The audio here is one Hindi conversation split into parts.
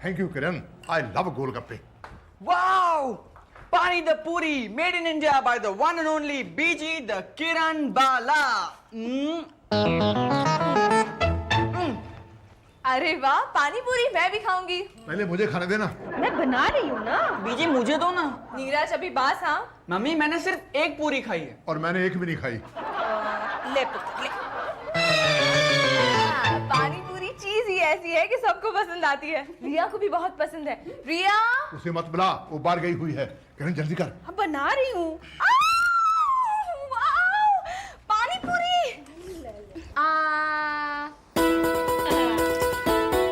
Thank you Kiran, I love golgappe. Wow! Pani the Puri, made in India by the one and only BG, the Kiran Bala. अरे वाह, पानी पूरी मैं भी खाऊंगी। पहले मुझे खाने देना। मैं बना रही हूँ ना। बीजी मुझे दो ना। नीरज अभी बास। हाँ मम्मी मैंने सिर्फ एक पूरी खाई है। और मैंने एक भी नहीं खाई। ले पुत्र ले। पानी पूरी चीज ही ऐसी है कि सबको पसंद आती है। रिया को भी बहुत पसंद है। रिया उसे मत बुला, वो बाहर गई हुई है। किरण जल्दी कर। हाँ, बना रही हूँ। पानी पूरी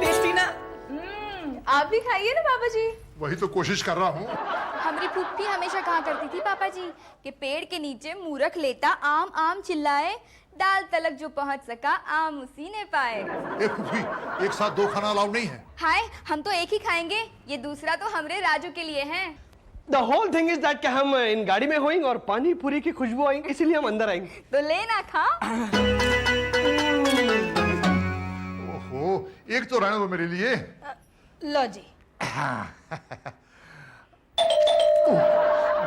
टेस्टी ना? आप भी खाइए ना पापा जी। वही तो कोशिश कर रहा हूँ। हमारी फूफी हमेशा कहा करती थी पापा जी कि पेड़ के नीचे मूर्ख लेता आम आम चिल्लाए, डाल तलक जो पहुंच सका आम उसी ने पाए। एक फूफी, एक साथ दो खाना अलाउड नहीं है। हाय, हम तो एक ही खाएंगे, ये दूसरा तो हमरे राजू के लिए है। The whole thing is that कि हम इन गाड़ी में होएंगे और पानी पूरी की खुशबू आएंगे, इसीलिए हम अंदर आएंगे। तो लेना खा। ओहो, एक तो रहने दो मेरे लिए। लो जी।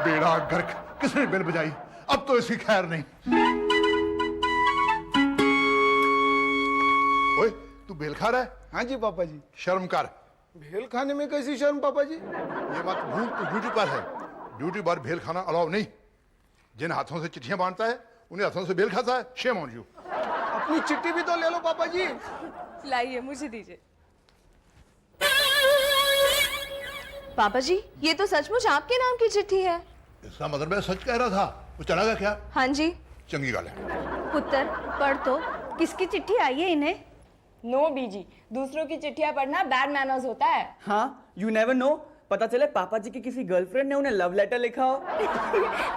बेड़ा गर्क, किसने बेल बजाई? अब तो इसकी खैर नहीं। ओए, तू बेल खा रहा है? हाँ जी पापा जी। शर्म कर। भेल खाने में कैसी शर्म पापा जी? ये मत भूल, तू ड्यूटी पर है। ड्यूटी पर भेल खाना अलाउ नहीं। जिन हाथों से चिट्ठियां बांटता है उन्हीं हाथों से बेल खाता है। Shame on you. अपनी चिट्ठी भी तो ले लो पापा जी। लाइए, मुझे दीजिए। पापा जी, ये तो सचमुच आपके नाम की चिट्ठी है। इसका मतलब मैं सच कह रहा था। वो चला गया क्या? हाँ जी। चंगी गाल है। पुत्र पढ़ तो, किसकी चिट्ठी आई है इन्हें? नो बीजी, दूसरों की चिट्ठियां पढ़ना बैड मैनर्स होता है। हाँ, you never know. पता चले पापा जी की किसी गर्लफ्रेंड ने उन्हें लव लेटर लिखा हो।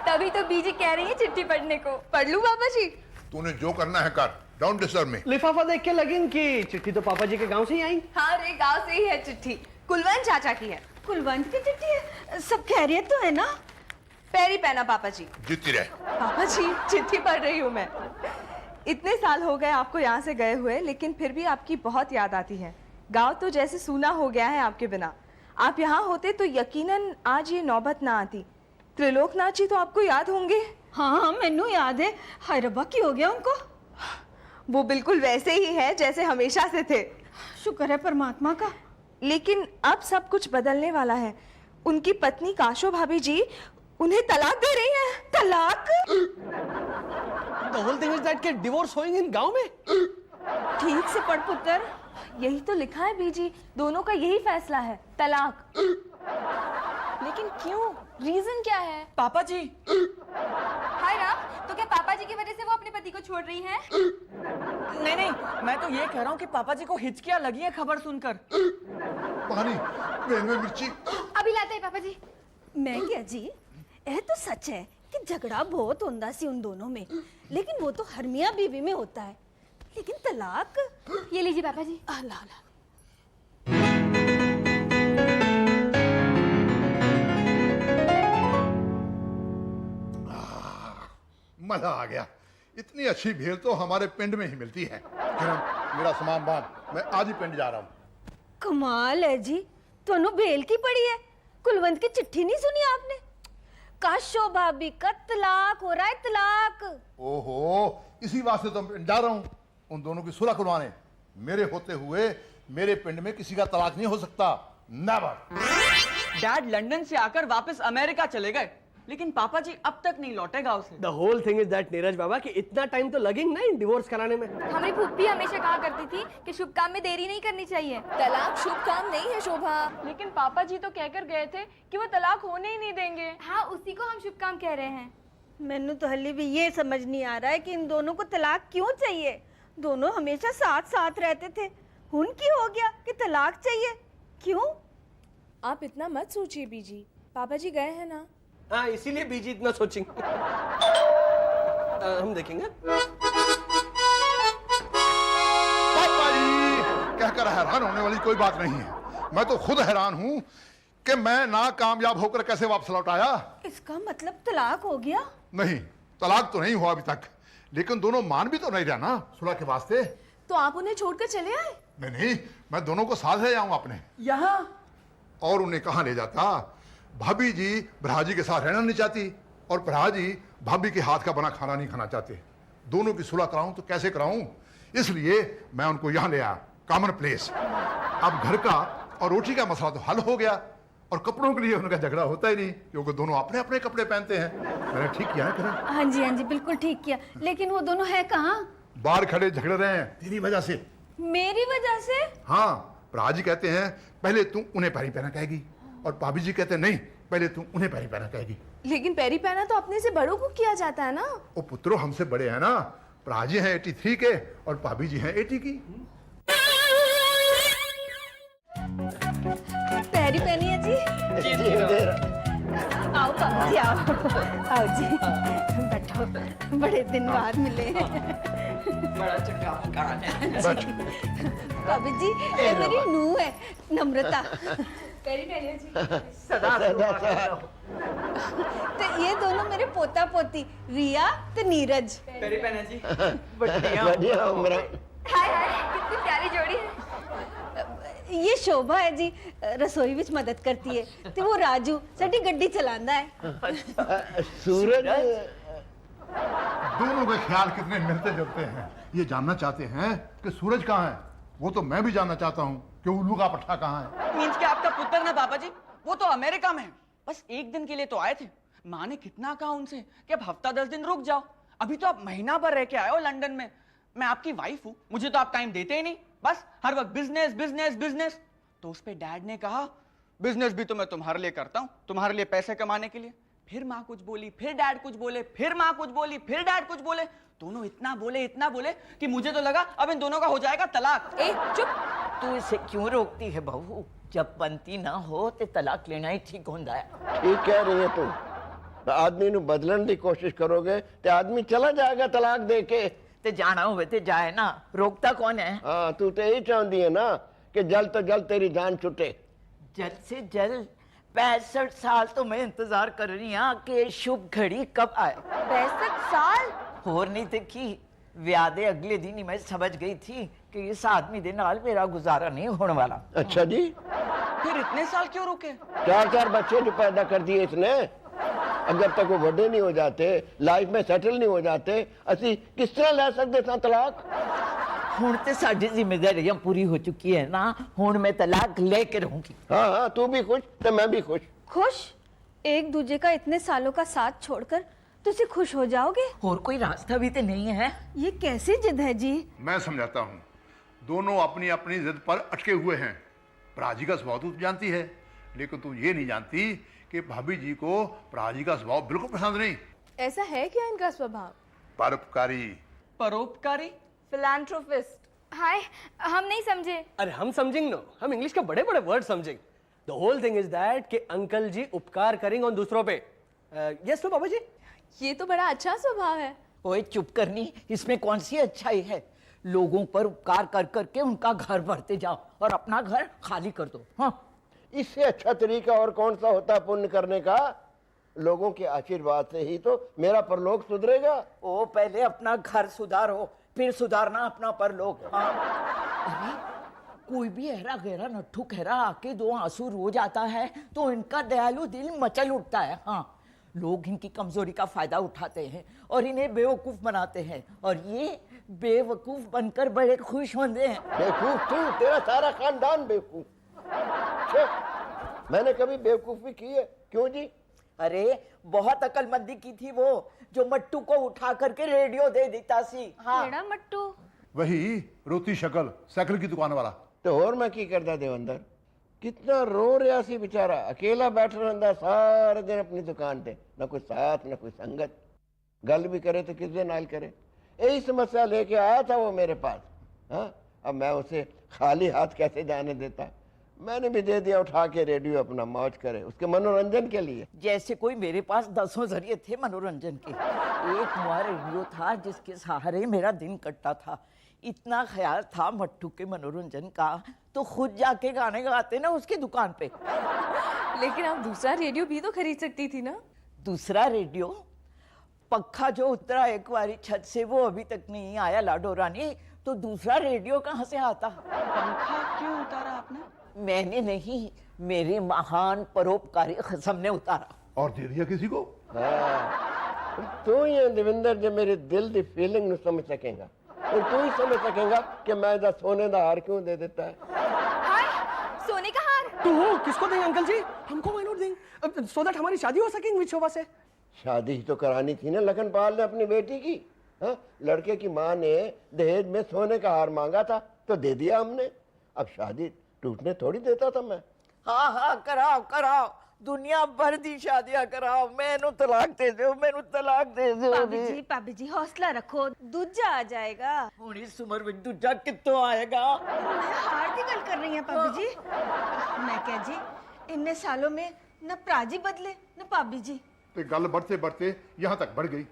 तभी तो बीजी कह रही है चिट्ठी पढ़ने को। पढ़ लूं पापा जी? तूने जो करना है कर। Don't disturb me. लिफाफा देख के लगिन कि चिट्ठी तो पापा जी के गांव से ही आई। हाँ रे, गांव से ही है चिट्ठी। कुलवंत चाचा की है। कुलवंत की चिट्ठी है? सब खैरियत तो है ना? पैरी पहना पापा जी। जीती रहे। पापा जी, चिट्ठी पढ़ रही हूँ मैं। इतने साल हो गए आपको यहाँ से गए हुए, लेकिन फिर भी आपकी बहुत याद आती है। गांव तो जैसे सूना हो गया है आपके बिना। आप यहाँ होते तो यकीनन आज ये नौबत ना आती। त्रिलोकनाथ जी तो आपको याद होंगे। हाँ, मैनू याद है। हाय रब्बा, की हो गया उनको? वो बिल्कुल वैसे ही है जैसे हमेशा से थे। शुक्र है परमात्मा का। लेकिन अब सब कुछ बदलने वाला है। उनकी पत्नी काशो भाभी जी उन्हें तलाक दे रही हैं। तलाक? The whole thing is that कि डिवोर्स होएंगे इन गांव में। ठीक से पढ़ पुत्र, यही तो लिखा है बीजी। दोनों का यही फैसला है, तलाक। लेकिन क्यों? रीजन क्या है? पापा जी। हाय राम, तो क्या पापा जी की वजह से वो अपने पति को छोड़ रही हैं? नहीं नहीं, मैं तो ये कह रहा हूँ कि पापा जी को हिचकियाँ लगी है खबर सुनकर। पानी, में मिर्ची। अभी लाते हैं पापा जी। मैं क्या जी, यह तो सच है कि झगड़ा बहुत होता सी उन दोनों में, लेकिन वो तो हर मियां बीवी में होता है। लेकिन तलाक? ये लीजिए पापा जी। अल्लाह अल्लाह। मजा आ गया। इतनी अच्छी भेल तो हमारे पिंड में ही मिलती है। किरण, मेरा सामान बांध, मैं आज ही पिंड जा रहा हूँ। कमाल है जी, तुहानू भेल की पड़ी है। कुलवंत की चिट्ठी नहीं सुनी आपने? काशो भाभी का तलाक हो रहा है, तलाक। ओहो, इसी वास्ते तो मैं जा रहा हूँ उन दोनों की सुलह करवाने। मेरे होते हुए मेरे पिंड में किसी का तलाक नहीं हो सकता। नेवर। डैड लंदन से आकर वापस अमेरिका चले गए, लेकिन पापा जी अब तक नहीं लौटे गाँव से। The whole thing is that Neeraj बाबा कि इतना टाइम तो लगेंगे ना इन डिवोर्स कराने में। हमारी फूफी हमेशा कहा करती थी कि शुभ काम में देरी नहीं करनी चाहिए। तलाक शुभ काम नहीं है शोभा। लेकिन पापा जी तो कहकर गए थे कि वो तलाक होने ही नहीं देंगे। हाँ, उसी को हम शुभ काम कह रहे हैं। मैनू तो हल्ली भी ये समझ नहीं आ रहा है कि इन दोनों को तलाक क्यों चाहिए। दोनों हमेशा साथ साथ रहते थे, हुन की हो गया कि तलाक चाहिए? क्यों? आप इतना मत सोचिए बीजी, पापा जी गए हैं ना। हाँ, इसीलिए बीजी इतना सोचेंगे। हम देखेंगे। पापा जी कहकर हैरान होने वाली कोई बात नहीं है। मैं तो खुद हैरान हूँ कि मैं नाकामयाब होकर कैसे वापस लौट आया। इसका मतलब तलाक हो गया? नहीं, तलाक तो नहीं हुआ अभी तक, लेकिन दोनों मान भी तो नहीं रहा ना सुलह के वास्ते। तो आप उन्हें छोड़कर चले आए? नहीं नहीं, मैं दोनों को साथ ले जाऊंगा अपने। यहाँ? और उन्हें कहाँ ले जाता? भाभी जी भराजी के साथ रहना नहीं चाहती और भराजी भाभी के हाथ का बना खाना नहीं खाना चाहते। दोनों की सुलह कराऊं तो कैसे कराऊं, इसलिए मैं उनको यहाँ ले आया, कॉमन प्लेस। अब घर का और रोटी का मसला तो हल हो गया और कपड़ों के लिए उनका झगड़ा होता ही नहीं, क्योंकि दोनों अपने अपने कपड़े पहनते हैं। मैंने ठीक किया है किरण? हाँ जी बिल्कुल ठीक किया। लेकिन वो दोनों है कहाँ? बाहर खड़े झगड़ रहे हैं तेरी वजह से। मेरी वजह से? हाँ, भराजी कहते हैं पहले तू उन्हें पैरी पहना कहेगी और भाभी जी कहते हैं नहीं, पहले तू उन्हें पैरी पहना कहेगी। लेकिन पैरी पहना तो अपने से बड़ों को किया जाता है ना। ओ पुत्रो, हमसे बड़े हैं ना। भराजी हैं 83 के और भाभी जी हैं 80 की। पैरी पहनी है जी। आओ पापा जी, आओ जी, बैठो, बड़े दिन बाद मिले। बड़ा चंगा मकान है। भाभी जी, ये मेरी नूह है नम्रता। पैरी पहनिए जी। तो ये दोनों मेरे पोता पोती रिया तो नीरज। पेरी पहने जी। बढ़िया। हाय हाय कितनी प्यारी जोड़ी है। ये शोभा है जी, रसोई विच मदद करती है। तो वो राजू साडी गड्डी चलांदा है। सूरज दोनों के ख्याल कितने मिलते जुलते हैं। ये जानना चाहते हैं कि सूरज कहाँ है, वो तो मैं भी जानना चाहता हूँ कि उल्लू का पट्टा कहाँ है। मीन्स के आपका पुत्र ना पापा जी, वो तो अमेरिका में है। बस एक दिन के लिए तो आए थे। माँ ने कितना कहा उनसे कि अब हफ्ता 10 दिन रुक जाओ। अभी तो आप महीना भर रह के आए हो लंदन में। मैं आपकी वाइफ हूँ, मुझे तो आप टाइम देते ही नहीं, बस हर वक्त बिजनेस बिजनेस बिजनेस। तो उस पे डैड ने कहा बिजनेस भी तो मैं तुम्हारे लिए करता हूँ, तुम्हारे लिए पैसे कमाने के लिए। फिर माँ कुछ बोली, फिर डैड कुछ बोले, फिर माँ कुछ बोली, फिर डैड कुछ बोले। दोनों इतना बोले कि मुझे तो लगा अब इन दोनों का हो जाएगा तलाक। ए चुप, तू इसे क्यों रोकती है बहू? जब बनती ना हो तो तलाक लेना ही ठीक होता है। ठीक कह रही है तू। आदमी नु बदलन की कोशिश करोगे तो आदमी चला जाएगा तलाक दे के। ते जाना हुए ते जाए ना, रोकता कौन है? हाँ, तू तो यही चाहती है ना कि जल्द तो जल्द तेरी जान छुटे। जल्द से जल्द 65 साल तो मैं इंतजार कर रही हूँ कि शुभ घड़ी कब आए। 65 साल? होर नहीं देखी, ब्याह दे अगले दिन ही मैं समझ गई थी कि इस आदमी दे नाल मेरा गुजारा नहीं होने वाला। अच्छा जी, फिर इतने साल क्यों रुके? 4 बच्चे जो पैदा कर दिए इसने। अब जब तक वो बड़े नहीं हो जाते, लाइफ में सेटल नहीं हो जाते, असी किस तरह ले सकते थे तलाक? हुण ते साडी जिम्मेदारियां पूरी हो चुकी है ना, हुण मैं तलाक लेके रहूंगी। हाँ हाँ, तू भी खुश तो मैं भी खुश। खुश? एक दूजे का इतने सालों का साथ छोड़कर तुसी खुश हो जाओगे? और कोई रास्ता भी तो नहीं है। ये कैसी जिद है जी? मैं समझाता हूँ। दोनों अपनी अपनी जिद पर अटके हुए हैं। भराजी का स्वभाव तू जानती है, लेकिन तू ये नहीं जानती कि भाभी जी को भराजी का स्वभाव बिल्कुल पसंद नहीं। ऐसा है क्या इनका स्वभाव? परोपकारी। परोपकारी? फिलैंथ्रोपिस्ट। हाय, हम नहीं समझे। अरे हम समझेंगे ना, हम इंग्लिश के बड़े बड़े वर्ड समझेंगे। The whole thing is that कि अंकल जी उपकार करेंगे उन दूसरों पे। यस तो बाबा जी। ये तो बड़ा अच्छा स्वभाव है। ओए चुप करनी, इसमें कौन सी अच्छाई है? लोगों पर उपकार कर करके उनका घर भरते जाओ और अपना घर खाली कर दो। हाँ, इससे अच्छा तरीका और कौन सा होता है पुण्य करने का? लोगों के आशीर्वाद से ही तो मेरा परलोक सुधरेगा। ओ पहले अपना घर सुधारो, फिर सुधारना अपना परलोक। हाँ। अरे कोई भी ऐरा गहरा नट्ठू खैरा आके 2 आंसू रो जाता है तो इनका दयालु दिल मचल उठता है। हाँ, लोग इनकी कमजोरी का फायदा उठाते हैं और इन्हें बेवकूफ बनाते हैं और ये बेवकूफ बनकर बड़े खुश होते हैं। बेवकूफ तू, तेरा सारा खानदान बेवकूफ। मैंने कभी बेवकूफी की है? क्यों जी? अरे बहुत अकलमंदी की थी वो, जो मट्टू को उठा करके रेडियो दे देता सी। हाँ, केड़ा मट्टू? वही रोती शक्ल साइकिल की दुकान वाला। तो और मैं की करता देवंदर? कितना रो रहा सी बेचारा, अकेला बैठा रहता सारे दिन अपनी दुकान पे, ना कोई साथ ना कोई संगत। गल भी करे तो किसके नाल करे? यही समस्या लेके आया था वो मेरे पास। हाँ, अब मैं उसे खाली हाथ कैसे जाने देता? मैंने भी दे दिया उठा के रेडियो, अपना मौज करे उसके मनोरंजन के लिए। जैसे कोई मेरे पास 10 जरिए थे मनोरंजन के। एक हुआ रेडियो था जिसके सहारे मेरा दिन कटता था। इतना ख्याल था मट्टू के मनोरंजन का तो खुद जाके गाने गाते ना उसकी दुकान पे। लेकिन आप दूसरा रेडियो भी तो खरीद सकती थी ना। दूसरा रेडियो? पक्का जो उतरा एक बारी छत से वो अभी तक नहीं आया लाडो रानी। तो दूसरा रेडियो कहाँ से आता? पंखा क्यों उतारा आपने? मैंने नहीं, मेरे महान परोपकारी खसम ने उतारा। और दे दिया किसी को? हाँ, तू ही है देविंदर जो मेरे दिल की फीलिंग ਨੂੰ समझ सकेगा, और तू ही समझ सकेगा कि मैं दा सोने का हार क्यों दे देता है। हाय, सोने का हार? तो किसको देंगे अंकल जी? हमको why not देंगे? सो दैट हमारी शादी हो सके इंग्लिश शोभा से। शादी ही तो करानी थी ना लखनपाल ने अपनी बेटी की। हाँ, लड़के की माँ ने दहेज में सोने का हार मांगा था तो दे दिया हमने। अब शादी टूटने थोड़ी देता था मैं। हाँ हाँ, कराओ कराओ, दुनिया भर दी शादियां कराओ, मैनू तलाक दे दो, मैनू तलाक दे दो। भाभी जी हौसला रखो, दूजा आ जाएगा। हुण इस उम्र में दूजा कित्तों आएगा? मैं हार की गल कर रही हैं भाभी जी। मैं क्या जी, इन्ने सालों में न प्राजी बदले न भाभी जी। तो गल बढ़ते बढ़ते यहाँ तक बढ़ गई।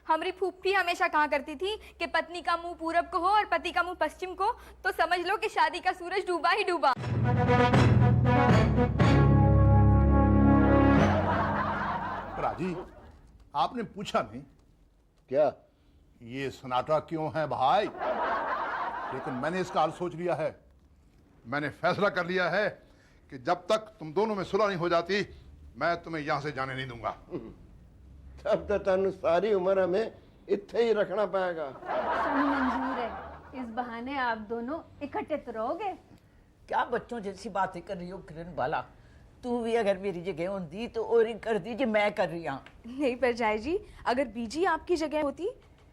हमारी फूफी हमेशा कहा करती थी कि पत्नी का मुंह पूरब को हो और पति का मुंह पश्चिम को, तो समझ लो कि शादी का सूरज डूबा ही डूबा। राजी, आपने पूछा नहीं क्या? ये सन्नाटा क्यों है भाई? लेकिन मैंने इसका हल सोच लिया है। मैंने फैसला कर लिया है कि जब तक तुम दोनों में सुलह नहीं हो जाती, मैं तुम्हें यहां से जाने नहीं दूंगा। तब तो तेन सारी उम्र हमें इत्थे ही रखना पड़ेगा। मंजूर है, इस बहाने आप दोनों इकट्ठे तो रहोगे। क्या बच्चों जैसी बातें कर रही हो किरण बाला? तू भी अगर मेरी जगह होती तो और ही कर दी जो मैं कर रही हूँ। नहीं पर जाए जी, अगर बीजी आपकी जगह होती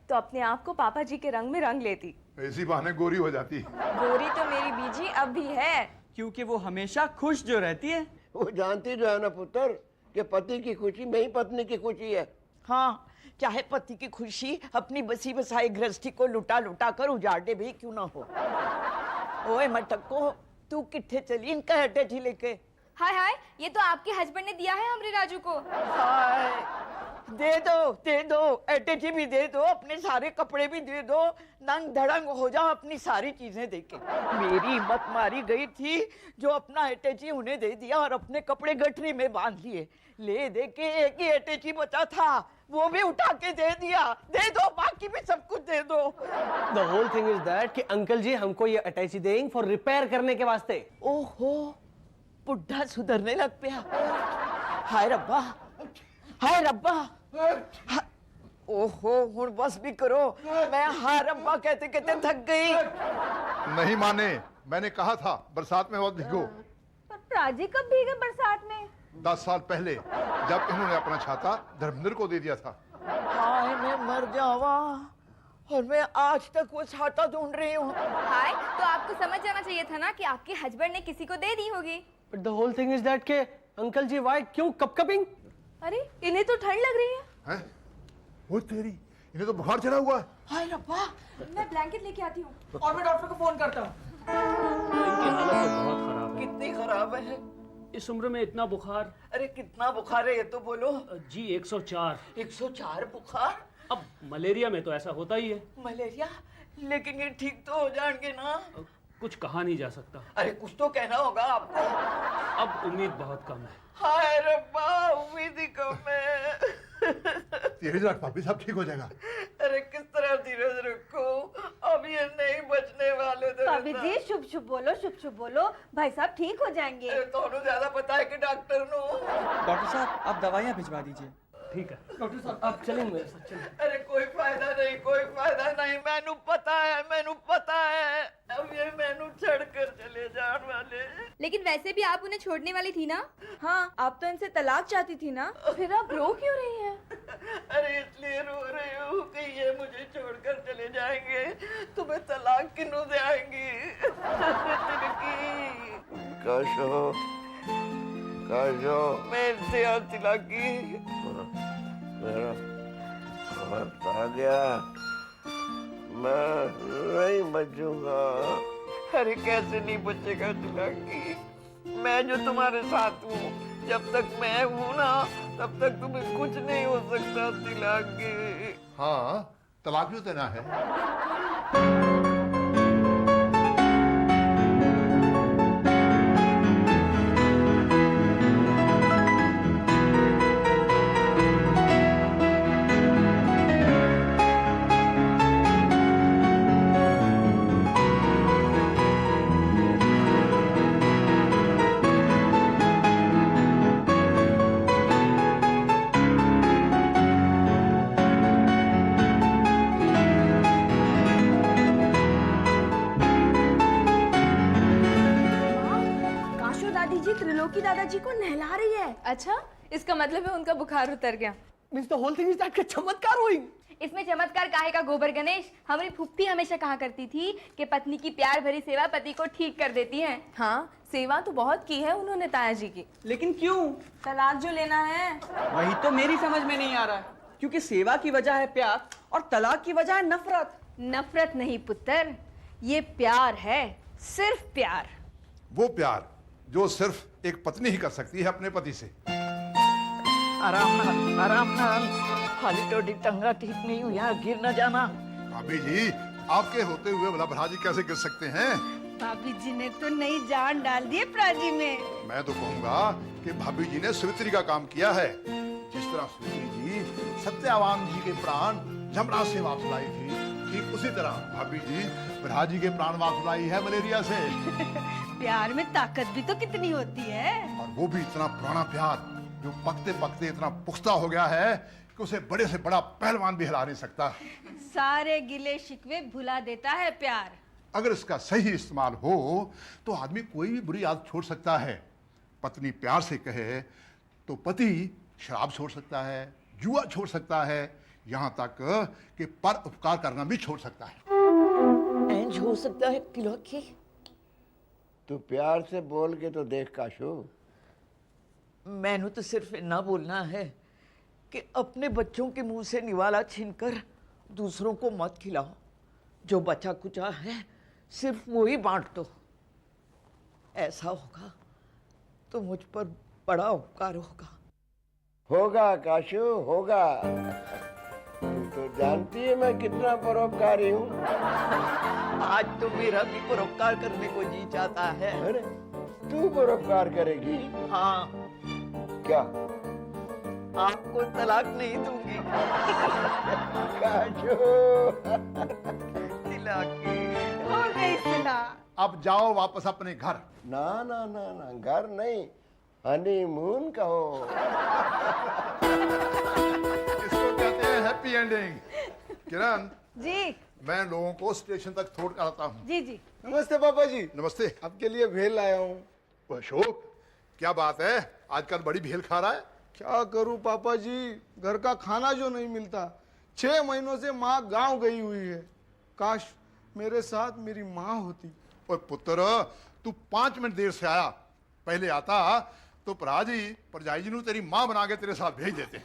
तो अपने आप को पापा जी के रंग में रंग लेती। इसी बहाने गोरी हो जाती। गोरी तो मेरी बीजी अब भी है। क्योंकि वो हमेशा खुश जो रहती है। वो जानती जो है ना पुत्र कि पति की खुशी में ही पत्नी की खुशी है। हाँ, चाहे पति की खुशी अपनी बसी बसाई गृहस्थी को लुटा लुटा कर उजाड़े भी क्यों ना हो। ओए मटको, तू किथे चली इनका अटैची लेके? हाय हाय, ये तो आपके हस्बैंड ने दिया है हमरे राजू को। हाय, दे दो अटैची भी दे दो, अपने सारे कपड़े भी दे दो, नंग धड़ंग हो जाओ अपनी सारी चीजें देके। मेरी हिम्मत मारी गई थी जो अपना अटैची उन्हें दे दिया और अपने कपड़े गठरी में बांध लिए। ले दे के एक ही अटैची बचा था, वो भी उठा के दे दिया। दे दो, बाकी भी सब कुछ दे दो। The whole thing is that कि अंकल जी हमको ये अटैची देंगे फॉर रिपेयर करने के वास्ते। ओहो, बुढ़ा सुधरने लग पिया। हाय रब्बा, हाय रब्बा। ओहो, हुण बस भी करो, मैं हाय रब्बा कहते कहते थक गई। नहीं माने, मैंने कहा था बरसात में मत भीगो। पर प्राजी कब भीगे बरसात में? 10 साल पहले जब इन्होंने अपना छाता धर्मेंद्र को दे दिया था। हाय, मैं मर जावा और मैं आज तक वो छाता ढूंढ रही हूँ। हाय, तो आपको समझ जाना चाहिए था ना कि आपके हस्बैंड ने किसी को दे दी होगी। But the whole thing is that के अंकल जी why क्यों कपकपिंग? अरे इन्हें तो ठंड लग रही है। हैं? वो तेरी, इन्हें तो बुखार चढ़ा हुआ है। हाय रब्बा, मैं ब्लैंकेट लेके आती हूँ। और मैं डॉक्टर को फोन करता हूँ। इनकी हालत तो बहुत खराब है। कितनी खराब है? इस उम्र में इतना बुखार। अरे कितना बुखार है ये तो बोलो। जी 104। 104 बुखार? अब मलेरिया में तो ऐसा होता ही है। मलेरिया? लेकिन ये ठीक तो हो जाएंगे ना? कुछ कहा नहीं जा सकता। अरे कुछ तो कहना होगा आपको। अब उम्मीद बहुत कम है। हाय रब्बा, उम्मीद ही कम है। धीरज रख भाभी, सब ठीक हो जाएगा। अरे किस तरह धीरज रखो, अब ये नहीं बचने वाले। भाभी जी शुभ शुभ बोलो, शुभ शुभ बोलो, भाई साहब ठीक हो जाएंगे। दोनों ज्यादा पता है कि डॉक्टर नो। डॉक्टर साहब, आप दवाइयाँ भिजवा दीजिए। ठीक है। डॉक्टर साहब आप चलेंगे मेरे साथ, चलें। अरे कोई फायदा नहीं, कोई फायदा नहीं, मैनू पता है अब ये मैनू छड़ कर चले जाने वाले। लेकिन वैसे भी आप उन्हें छोड़ने वाली थी ना? हाँ, आप तो इनसे तलाक चाहती थी ना? फिर आप रो क्यों रही हैं? अरे इसलिए रो रही हूँ कि ये मुझे छोड़कर चले जाएंगे, तुम्हें तलाक किन्हों देंगी? काशो मेरे से तिलाकी। मेरा वक्त आ गया, मैं नहीं बचूंगा। अरे कैसे नहीं बचेगा तिलाकी? मैं जो तुम्हारे साथ हूँ, जब तक मैं हूँ ना तब तक तुम्हें कुछ नहीं हो सकता तिलाकी। हाँ, तलाक भी देना है। दादी जी त्रिलोकी दादाजी को नहला रही है। अच्छा, इसका मतलब है उनका बुखार उतर गया। Means the whole thing is that चमत्कार हुई। इसमें चमत्कार काहे का गोबर गणेश। हमारी फुप्पी हमेशा कहा करती थी कि पत्नी की प्यार भरी सेवा पति को ठीक कर देती है। हाँ, सेवा तो बहुत की है उन्होंने ताया जी की। लेकिन क्यों? तलाक जो लेना है। वही तो मेरी समझ में नहीं आ रहा है, क्योंकि सेवा की वजह है प्यार और तलाक की वजह है नफरत। नफरत नहीं पुत्र, ये प्यार है, सिर्फ प्यार। वो प्यार जो सिर्फ एक पत्नी ही कर सकती है अपने पति से। आराम नाल हाली तो टंगा ठीक नहीं हुई, यहाँ गिर न जाना। भाभी जी, आपके होते हुए भला भराजी कैसे गिर सकते हैं? भाभी जी ने तो नई जान डाल दी है प्राजी में। मैं तो कहूंगा कि भाभी जी ने सावित्री का काम किया है। जिस तरह सावित्री जी सत्यवान जी के प्राण जमराज से वापस लाई थी, ठीक उसी तरह भाभी जी भराजी के प्राण वापस लाई है मलेरिया से। प्यार में ताकत भी तो कितनी होती है। और वो भी इतना पुराना प्यार जो पकते पकते इतना पुख्ता हो गया है कि उसे बड़े से बड़ा पहलवान भी हिला नहीं सकता। सारे गिले शिकवे भुला देता है प्यार। अगर इसका सही इस्तेमाल हो तो आदमी कोई भी बुरी आदत छोड़ सकता है। पत्नी प्यार से कहे तो पति शराब छोड़ सकता है, जुआ छोड़ सकता है, यहाँ तक कि पर उपकार करना भी छोड़ सकता है। इंज हो सकता है तिलोकी। तू प्यार से बोल के तो देख काशू। मैंने तो सिर्फ इतना बोलना है कि अपने बच्चों के मुंह से निवाला छीनकर दूसरों को मत खिलाओ। जो बचा कुचा है सिर्फ वो ही बांट दो। ऐसा होगा तो मुझ पर बड़ा उपकार होगा। होगा काशू, होगा। तू तो जानती है मैं कितना परोपकारी हूँ। आज तो मेरा भी परोपकार करने को जी चाहता है। अरे तू परोपकार करेगी? हाँ, क्या? आपको तलाक नहीं दूंगी। काशू तिलोकी। हो गई सुना। अब जाओ वापस अपने घर। ना ना ना ना, घर नहीं, हनीमून कहो। इसको कहते हैं हैप्पी एंडिंग। किरण, जी मैं लोगों को स्टेशन तक छोड़ कर आता हूँ। जी जी। नमस्ते पापा जी, नमस्ते। आपके लिए भेल लाया हूँ। अशोक, क्या बात है, आजकल बड़ी भेल खा रहा है? क्या करूँ पापा जी, घर का खाना जो नहीं मिलता। 6 महीनों से माँ गांव गई हुई है। काश मेरे साथ मेरी माँ होती। और पुत्र, तू 5 मिनट देर से आया, पहले आता तो पराजी परजाई जी ने तेरी माँ बना के तेरे साथ भेज देते।